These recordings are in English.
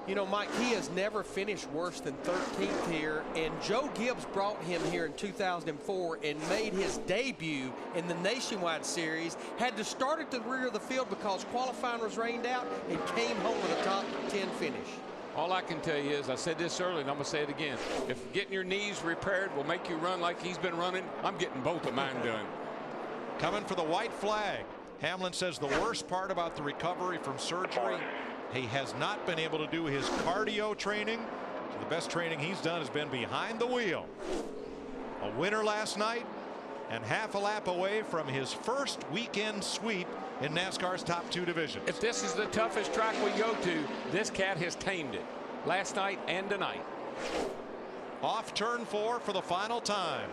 You know, Mike, he has never finished worse than 13th here, and Joe Gibbs brought him here in 2004 and made his debut in the Nationwide Series. Had to start at the rear of the field because qualifying was rained out and came home with a top 10 finish. All I can tell you is, I said this earlier and I'm going to say it again. If getting your knees repaired will make you run like he's been running, I'm getting both of mine done. Coming for the white flag. Hamlin says the worst part about the recovery from surgery, he has not been able to do his cardio training. So the best training he's done has been behind the wheel. A winner last night and half a lap away from his first weekend sweep in NASCAR's top 2 divisions. If this is the toughest track we go to, this cat has tamed it last night and tonight. Off turn 4 for the final time.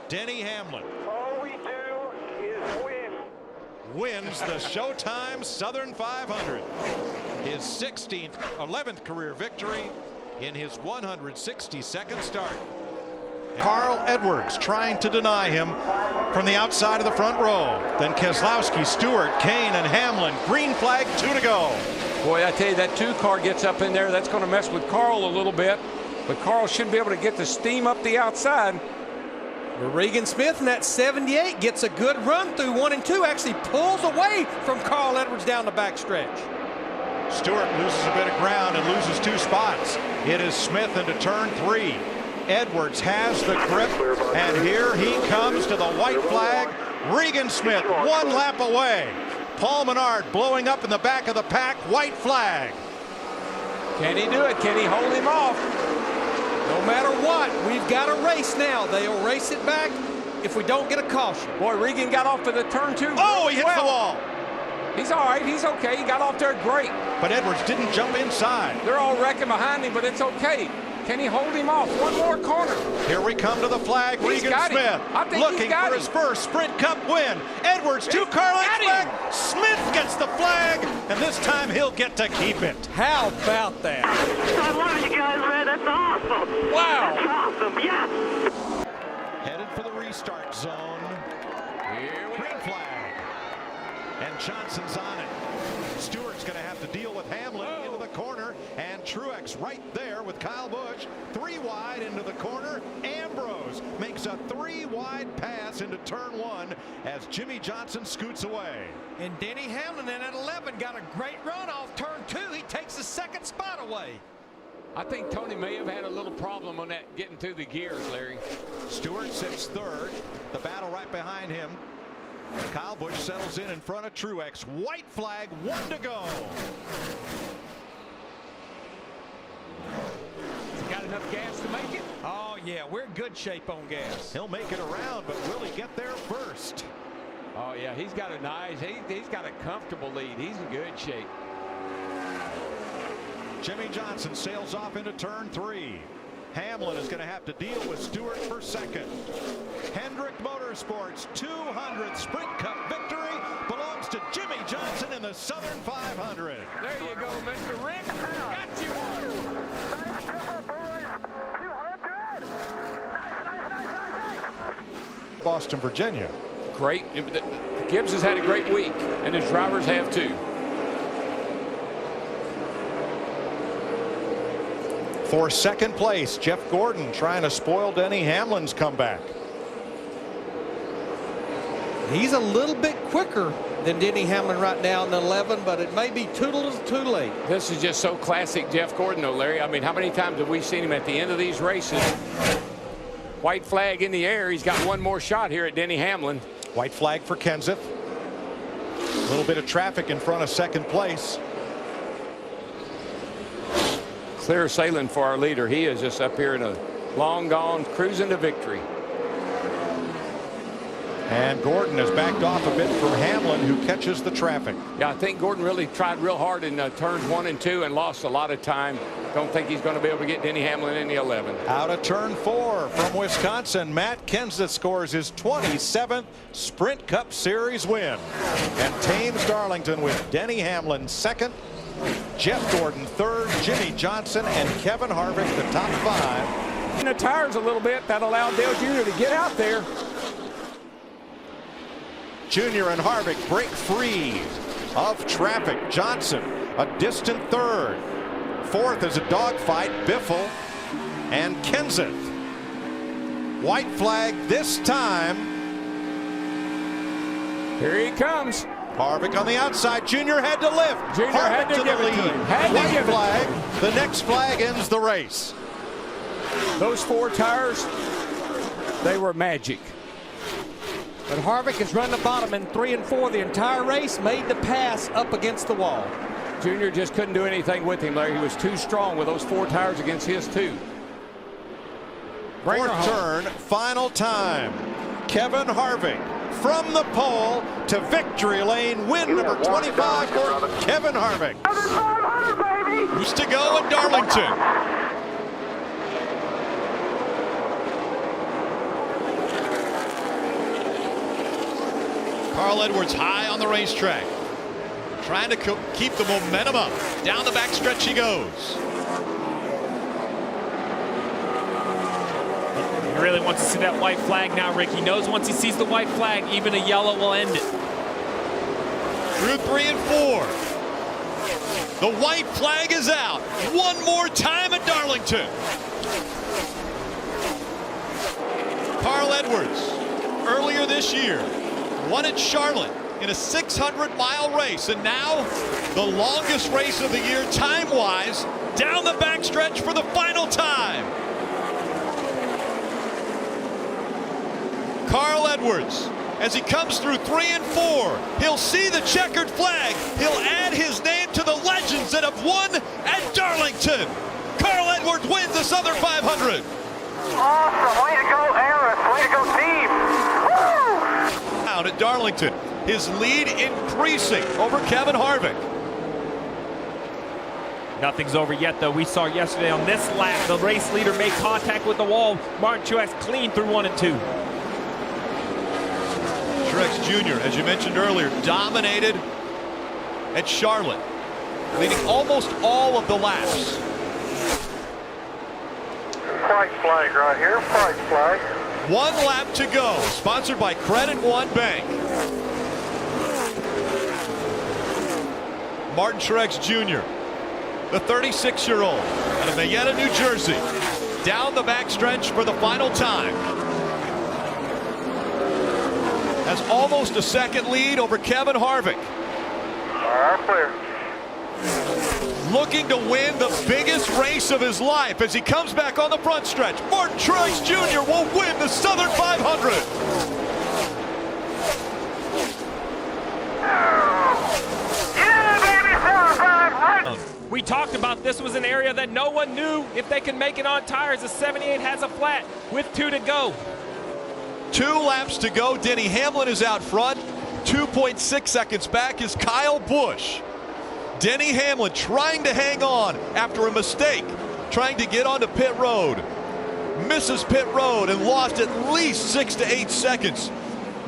Denny Hamlin. All we do is win. Wins the Showtime Southern 500. His 11th career victory in his 162nd start. Carl Edwards trying to deny him from the outside of the front row. Then Keselowski, Stewart, Kane, and Hamlin. Green flag, 2 to go. Boy, I tell you, that 2 car gets up in there. That's going to mess with Carl a little bit. But Carl should be able to get the steam up the outside. Regan Smith in that 78 gets a good run through 1 and 2. Actually pulls away from Carl Edwards down the backstretch. Stewart loses a bit of ground and loses 2 spots. It is Smith into turn 3. Edwards has the grip, and here he comes to the white flag. Regan Smith 1 lap away. Paul Menard blowing up in the back of the pack. White flag. Can he do it? Can he hold him off? No matter what, we've got a race now. They'll race it back if we don't get a caution. Boy, Regan got off to the turn 2. Oh, he hits the wall. He's all right. He's okay. He got off there great. But Edwards didn't jump inside. They're all wrecking behind him, but it's okay. Can he hold him off? One more corner. Here we come to the flag. Regan Smith looking for his first Sprint Cup win. Edwards to Carl flag. Smith gets the flag, and this time he'll get to keep it. How about that? I love you guys, man. That's awesome. Wow. That's awesome. Yes. Headed for the restart zone. Here we Green go. flag. And Johnson's on it. Stewart's going to have to deal with Hamlin into the corner, and Truex right there with Kyle Busch. 3 wide into the corner. Ambrose makes a 3-wide pass into turn 1 as Jimmy Johnson scoots away. And Denny Hamlin in at 11 got a great run off turn 2. He takes the 2nd spot away. I think Tony may have had a little problem on that getting through the gears, Larry. Stewart sits 3rd. The battle right behind him. Kyle Busch settles in front of Truex. White flag, 1 to go. Got enough gas to make it? Oh, yeah, we're in good shape on gas. He'll make it around, but will he get there first? Oh, yeah, he's got a nice, he's got a comfortable lead. He's in good shape. Jimmy Johnson sails off into turn 3. Hamlin is going to have to deal with Stewart for 2nd. Hendrick Motorsports 200th Sprint Cup victory belongs to Jimmy Johnson in the Southern 500. There you go, Mr. Rick. Got you one. Boston, Virginia. Great. Gibbs has had a great week, and his drivers have too. For 2nd place, Jeff Gordon trying to spoil Denny Hamlin's comeback. He's a little bit quicker than Denny Hamlin right now in the 11, but it may be too late. This is just so classic Jeff Gordon, though, Larry. I mean, how many times have we seen him at the end of these races? White flag in the air. He's got one more shot here at Denny Hamlin. White flag for Kenseth. A little bit of traffic in front of 2nd place. Clear sailing for our leader. He is just up here in a long gone cruising to victory. And Gordon has backed off a bit from Hamlin, who catches the traffic. Yeah, I think Gordon really tried real hard in turns 1 and 2 and lost a lot of time. Don't think he's going to be able to get Denny Hamlin in the 11. Out of turn 4 from Wisconsin, Matt Kenseth scores his 27th Sprint Cup Series win. And tames Darlington with Denny Hamlin 2nd, Jeff Gordon 3rd, Jimmy Johnson and Kevin Harvick the top 5. The tires a little bit. That allowed Dale Jr. to get out there. Jr. and Harvick break free of traffic. Johnson a distant 3rd. fourth is a dogfight, Biffle and Kenseth. White flag this time. Here he comes. Harvick on the outside. Junior had to lift. Junior Harvick had to to give the it to lead. him. Had to White give it. flag. The next flag ends the race. Those 4 tires, they were magic. But Harvick has run the bottom in 3 and 4 the entire race, made the pass up against the wall. Junior just couldn't do anything with him, Larry. He was too strong with those 4 tires against his 2. Fourth turn, final time. Kevin Harvick from the pole to victory lane. Win number 25 for Kevin Harvick. 500, baby! Who's to go at Darlington? Carl Edwards high on the racetrack, trying to keep the momentum up. Down the backstretch he goes. He really wants to see that white flag now, Rick. He knows once he sees the white flag, even a yellow will end it. Through 3 and 4. The white flag is out. One more time at Darlington. Carl Edwards, earlier this year, won at Charlotte in a 600-mile race, and now the longest race of the year time-wise, down the backstretch for the final time. Carl Edwards, as he comes through 3 and 4, he'll see the checkered flag. He'll add his name to the legends that have won at Darlington. Carl Edwards wins the Southern 500. Awesome! Way to go, Harris! Way to go, team! Woo! Out at Darlington, his lead increasing over Kevin Harvick. Nothing's over yet, though. We saw yesterday on this lap, the race leader make contact with the wall. Martin Truex clean through 1 and 2. Truex Jr., as you mentioned earlier, dominated at Charlotte, leading almost all of the laps. White flag right here, white flag. 1 lap to go, sponsored by Credit One Bank. Martin Truex Jr., the 36-year-old out of Mayetta, New Jersey, down the backstretch for the final time. Has almost a second lead over Kevin Harvick. Clear. Looking to win the biggest race of his life as he comes back on the front stretch. Martin Truex Jr. will win the Southern 500. Yeah, baby, 500! We talked about this was an area that no one knew if they can make it on tires. The 78 has a flat with 2 to go. 2 laps to go. Denny Hamlin is out front. 2.6 seconds back is Kyle Busch. Denny Hamlin trying to hang on after a mistake, trying to get onto pit road. Misses pit road and lost at least 6 to 8 seconds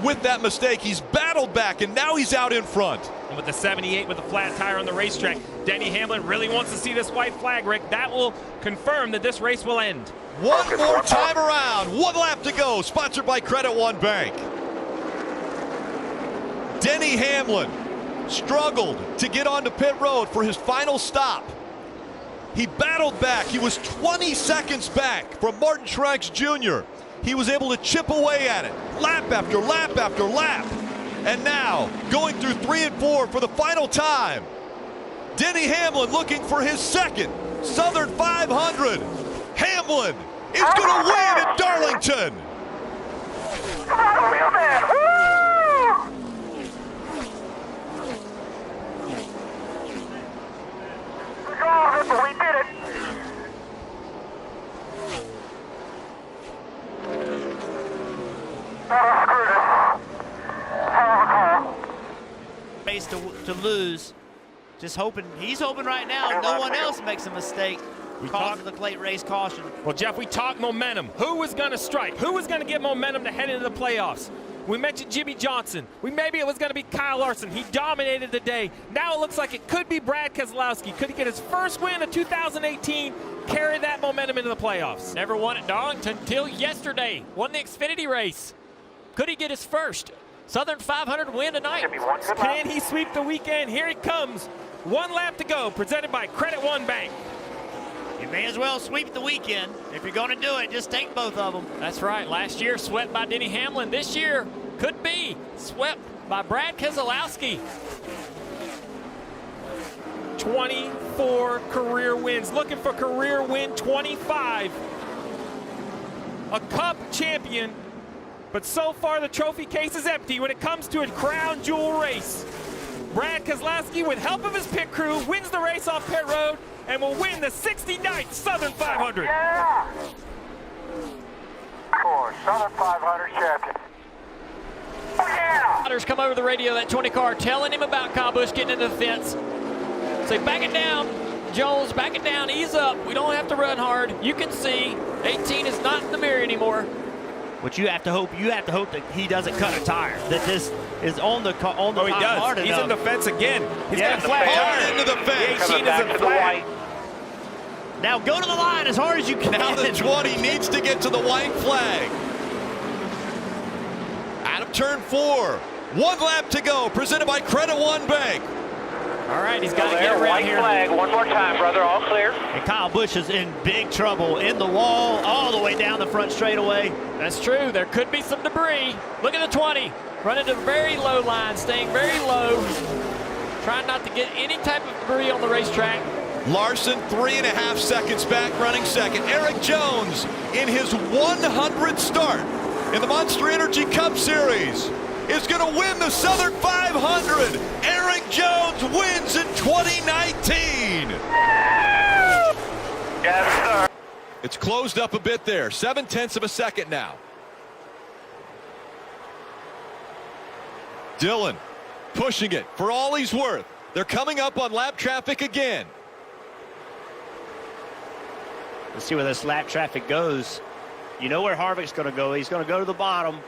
with that mistake. He's battled back and now he's out in front. And with the 78 with a flat tire on the racetrack, Denny Hamlin really wants to see this white flag, Rick. That will confirm that this race will end. One more time around. 1 lap to go. Sponsored by Credit One Bank. Denny Hamlin struggled to get onto pit road for his final stop. He battled back. He was 20 seconds back from Martin Truex Jr. He was able to chip away at it, lap after lap after lap. And now, going through 3 and 4 for the final time, Denny Hamlin looking for his second Southern 500. Hamlin is going to win at Darlington. Come on, wheelman! Woo! We did it! Race to lose. Just hoping, he's hoping right now no one else makes a mistake causing the late race caution. Well, Jeff, we talked momentum. Who was going to strike? Who was going to get momentum to head into the playoffs? We mentioned Jimmy Johnson. Maybe it was going to be Kyle Larson. He dominated the day. Now it looks like it could be Brad Keselowski. Could he get his first win of 2018, carry that momentum into the playoffs? Never won at Darlington until yesterday. Won the Xfinity race. Could he get his first Southern 500 win tonight? Can he sweep the weekend? Here he comes. 1 lap to go, presented by Credit One Bank. may as well sweep the weekend. If you're going to do it, just take both of them. That's right. Last year, swept by Denny Hamlin. This year, could be swept by Brad Keselowski. 24 career wins. Looking for career win 25. A Cup champion, but so far the trophy case is empty when it comes to a crown jewel race. Brad Keselowski, with help of his pit crew, wins the race off pit road and will win the 69th Southern 500. Yeah! For Southern 500 champion. Oh, yeah! Riders come over the radio, that 20 car, telling him about Kyle Busch getting into the fence. Say, back it down, Jones, back it down, ease up. We don't have to run hard. You can see 18 is not in the mirror anymore. But you have to hope that he doesn't cut a tire. That this is on the Oh, he does. hard He's enough. in the fence again. He's Yeah, got a flat Hard tire. into the fence. The 18 isn't flat. Now go to the line as hard as you can. Now the 20 needs to get to the white flag. Out of turn 4. 1 lap to go. Presented by Credit One Bank. All right, he's got to get There, around white here. flag. One more time, brother. All clear. And Kyle Busch is in big trouble in the wall all the way down the front straightaway. That's true. There could be some debris. Look at the 20. Running to the very low line, staying very low. Trying not to get any type of debris on the racetrack. Larson 3.5 seconds back, running second. Eric Jones in his 100th start in the Monster Energy Cup Series is going to win the Southern 500. Eric Jones wins in 2019. Yes, sir. It's closed up a bit there. 0.7 of a second now. Dillon pushing it for all he's worth. They're coming up on lap traffic again. Let's see where this lap traffic goes. You know where Harvick's going to go. He's going to go to the bottom.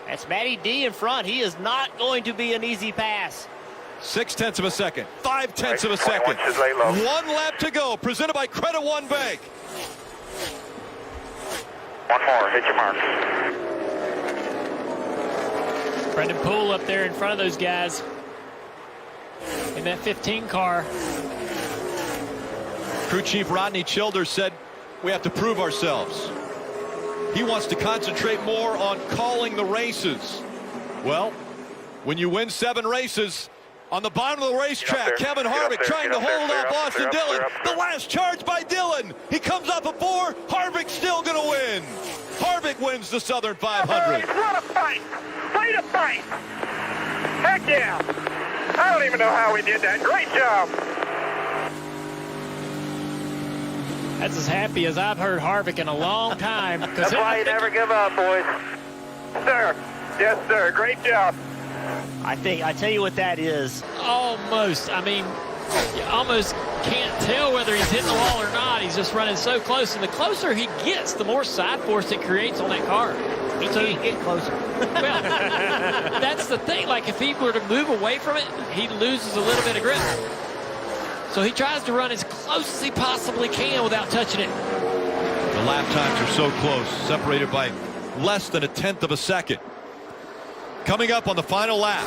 That's Matty D in front. He is not going to be an easy pass. 0.6 of a second. 0.5 of a 21 second. should lay low. 1 lap to go. Presented by Credit One Bank. One more. Hit your mark. Brendan Poole up there in front of those guys in that 15 car. Crew Chief Rodney Childers said, we have to prove ourselves. He wants to concentrate more on calling the races. Well, when you win 7 races, on the bottom of the racetrack, Kevin Harvick trying to hold off Austin Dillon. The last charge by Dillon. He comes up a 4. Harvick's still going to win. Harvick wins the Southern 500. What a fight! Way to fight! Heck yeah! I don't even know how we did that. Great job! That's as happy as I've heard Harvick in a long time. That's why you never give up, boys. Sir. Yes, sir. Great job. I tell you what that is. Almost. I mean, you almost can't tell whether he's hitting the wall or not. He's just running so close. And the closer he gets, the more side force it creates on that car. He can't get closer. Well, that's the thing. Like, if he were to move away from it, he loses a little bit of grip. So he tries to run as close as he possibly can without touching it. The lap times are so close, separated by less than 1/10 of a second. Coming up on the final lap.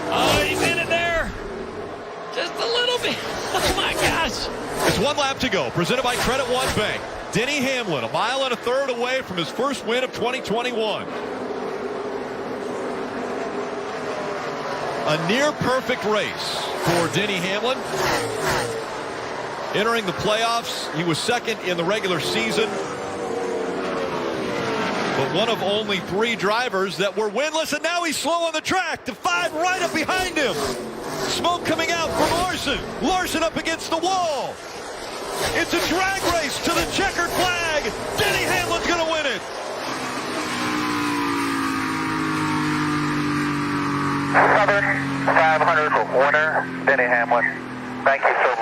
Oh, he's in it there. Just a little bit. Oh, my gosh. It's 1 lap to go, presented by Credit One Bank. Denny Hamlin, 1.3 miles away from his first win of 2021. A near-perfect race for Denny Hamlin. Entering the playoffs, he was second in the regular season, but one of only 3 drivers that were winless, and now he's slow on the track. The 5 right up behind him. Smoke coming out from Larson. Larson up against the wall. It's a drag race to the checkered flag. Denny Hamlin's going to win it. Southern 500 winner, Denny Hamlin. Thank you, sir.